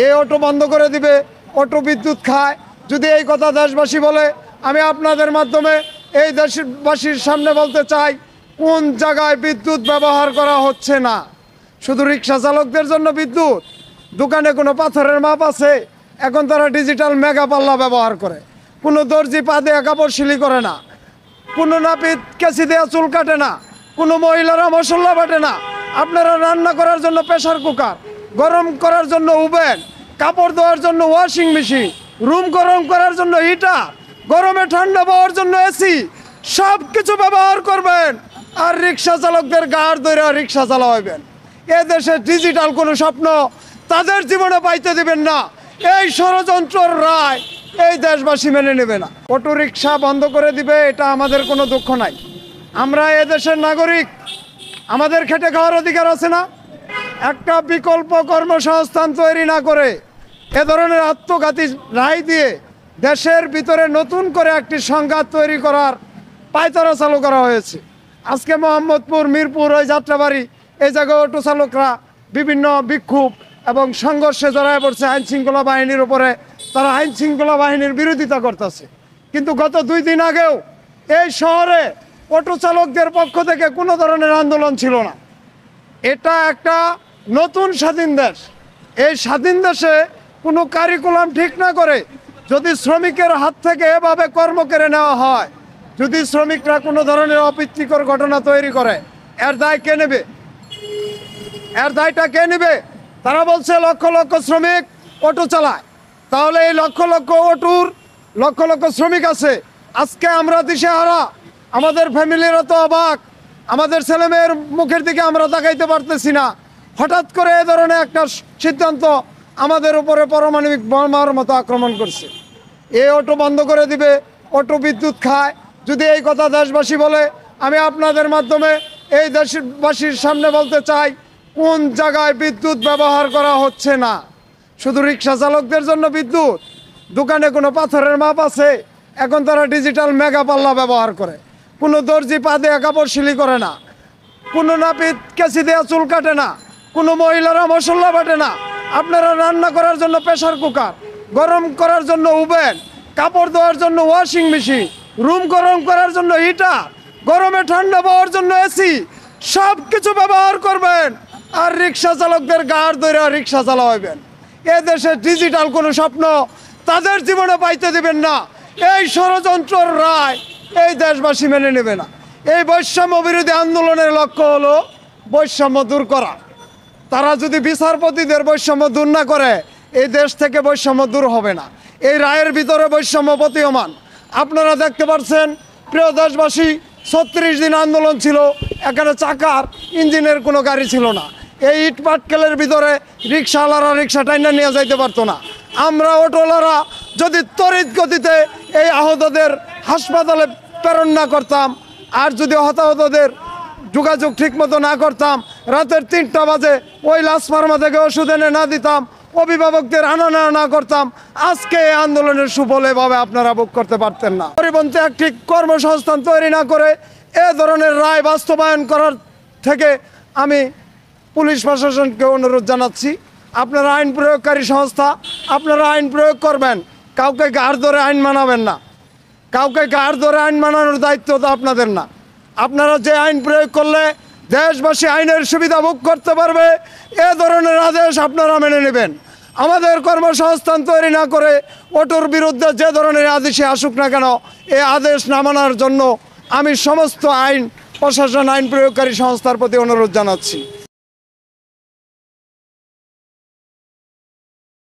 এই অটো বন্ধ করে দিবে, অটো বিদ্যুৎ খায়। যদি এই কথা দেশবাসী বলে, আমি আপনাদের মাধ্যমে এই দেশবাসীর সামনে বলতে চাই, কোন জায়গায় বিদ্যুৎ ব্যবহার করা হচ্ছে না। শুধু রিক্সা চালকদের জন্য বিদ্যুৎ, দোকানে কোনো পাথরের মাপ আছে, এখন তারা ডিজিটাল মেগা পাল্লা ব্যবহার করে। কোনো দর্জি পা দেয়া কাপড় সিলি করে না, কোনো নাপিত কেঁচি দেয়া চুল কাটে না, কোনো মহিলারা মশলা বাটে না। আপনারা রান্না করার জন্য প্রেসার কুকার, গরম করার জন্য ওভেন, কাপড় ধোয়ার জন্য ওয়াশিং মেশিন, রুম গরম করার জন্য হিটার, গরমে ঠান্ডা পাওয়ার জন্য এসি, সব কিছু ব্যবহার করবেন। আর রিক্সা চালকদের গাড় ধরে রিক্সা চালাবেন। এ দেশে ডিজিটাল কোনো স্বপ্ন তাদের জীবনে পাইতে দিবেন না। এই ষড়যন্ত্রের রায় এই দেশবাসী মেনে নেবে না। অটো রিক্সা বন্ধ করে দিবে, এটা আমাদের কোনো দুঃখ নাই। আমরা এ দেশের নাগরিক, আমাদের খেটে খাওয়ার অধিকার আছে না? একটা বিকল্প কর্মসংস্থান তৈরি না করে এ ধরনের আত্মঘাতী রায় দিয়ে দেশের ভিতরে নতুন করে একটি সংঘাত তৈরি করার পায়তারা চালু করা হয়েছে। আজকে মোহাম্মদপুর, মিরপুর, ওই যাত্রাবাড়ি, এই জায়গায় অটো চালকরা বিভিন্ন বিক্ষোভ এবং সংঘর্ষে জড়ায় পড়ছে আইন শৃঙ্খলা বাহিনীর উপরে। তারা আইন শৃঙ্খলা বাহিনীর বিরোধিতা করতেছে। কিন্তু গত 2 দিন আগেও এই শহরে অটো চালকদের পক্ষ থেকে কোনো ধরনের আন্দোলন ছিল না। এটা একটা নতুন স্বাধীন দেশ। এই স্বাধীন দেশে কোনো কারিকুলাম ঠিক না করে যদি শ্রমিকের হাত থেকে এভাবে কর্ম কেড়ে নেওয়া হয়, যদি শ্রমিকরা কোনো ধরনের অপ্রীতিকর ঘটনা তৈরি করে, এর দায় কে নেবে? এর দায়টা কে নেবে? তারা বলছে লক্ষ লক্ষ শ্রমিক অটো চালায়, তাহলে এই লক্ষ লক্ষ অটোর লক্ষ লক্ষ শ্রমিক আছে। আজকে আমরা দিশেহারা, আমাদের ফ্যামিলিরা তো অবাক, আমাদের ছেলেমেয়ের মুখের দিকে আমরা তাকাইতে পারতেছি না। হঠাৎ করে এ ধরনের একটা সিদ্ধান্ত আমাদের উপরে পারমাণবিক বোমার মতো আক্রমণ করছে। এই অটো বন্ধ করে দিবে, অটো বিদ্যুৎ খায়। যদি এই কথা দেশবাসী বলে, আমি আপনাদের মাধ্যমে এই দেশবাসীর সামনে বলতে চাই, কোন জায়গায় বিদ্যুৎ ব্যবহার করা হচ্ছে না। শুধু রিক্সা চালকদের জন্য বিদ্যুৎ, দোকানে কোনো পাথরের মাপ আছে, এখন তারা ডিজিটাল মেগা পাল্লা ব্যবহার করে। কোনো দর্জি পা দেয়া কাপড় সিলি করে না, কোনো নাপিত কেঁচি দেয়া চুল কাটে না, কোনো মহিলারা মশলা বাটে না। আপনারা রান্না করার জন্য প্রেসার কুকার, গরম করার জন্য ওভেন, কাপড় ধোয়ার জন্য ওয়াশিং মেশিন, রুম গরম করার জন্য হিটার, গরমে ঠান্ডা পাওয়ার জন্য এসি, সব কিছু ব্যবহার করবেন। আর রিক্সা চালকদের গাড় ধরে রিক্সা চালাবেন। এ দেশে ডিজিটাল কোনো স্বপ্ন তাদের জীবনে পাইতে দিবেন না। এই ষড়যন্ত্রের রায় এই দেশবাসী মেনে নেবে না। এই বৈষম্য বিরোধী আন্দোলনের লক্ষ্য হলো বৈষম্য দূর করা। তারা যদি বিচারপতিদের বৈষম্য দূর না করে, এই দেশ থেকে বৈষম্য দূর হবে না। এই রায়ের ভিতরে বৈষম্য প্রতীয়মান। আপনারা দেখতে পাচ্ছেন, প্রিয় দেশবাসী, 36 দিন আন্দোলন ছিল, এখানে চাকার ইঞ্জিনের কোনো গাড়ি ছিল না। এই ইট পাটকেলের ভিতরে রিক্সাওয়ালারা রিক্সা টাইনা নিয়ে যাইতে পারতো না। আমরা অটোওয়ালারা যদি তড়িৎ গতিতে এই আহতদের হাসপাতালে প্রেরণ না করতাম, আর যদি হতাহতদের যোগাযোগ ঠিক মতো না করতাম, রাতের 3টা বাজে ওই লাশ ফার্মা থেকে ওষুধ এনে না দিতাম, অভিভাবকদের আনা না করতাম, আজকে এই আন্দোলনের সুফল এভাবে আপনারা ভোগ করতে পারতেন না। পরিবহনে একটি কর্মসংস্থান তৈরি না করে এ ধরনের রায় বাস্তবায়ন করার থেকে আমি পুলিশ প্রশাসনকে অনুরোধ জানাচ্ছি, আপনারা আইন প্রয়োগকারী সংস্থা, আপনারা আইন প্রয়োগ করবেন, কাউকে গাড় ধরে আইন মানাবেন না। কাউকে গাড় ধরে আইন মানানোর দায়িত্ব তো আপনাদের না। আপনারা যে আইন প্রয়োগ করলে দেশবাসী আইনের সুবিধা ভোগ করতে পারবে, এ ধরনের আদেশ আপনারা মেনে নেবেন। আমাদের কর্মসংস্থান তৈরি না করে অটোর বিরুদ্ধে যে ধরনের আদেশই আসুক না কেন, এই আদেশ না মানার জন্য আমি সমস্ত আইন প্রশাসন, আইন প্রয়োগকারী সংস্থার প্রতি অনুরোধ জানাচ্ছি।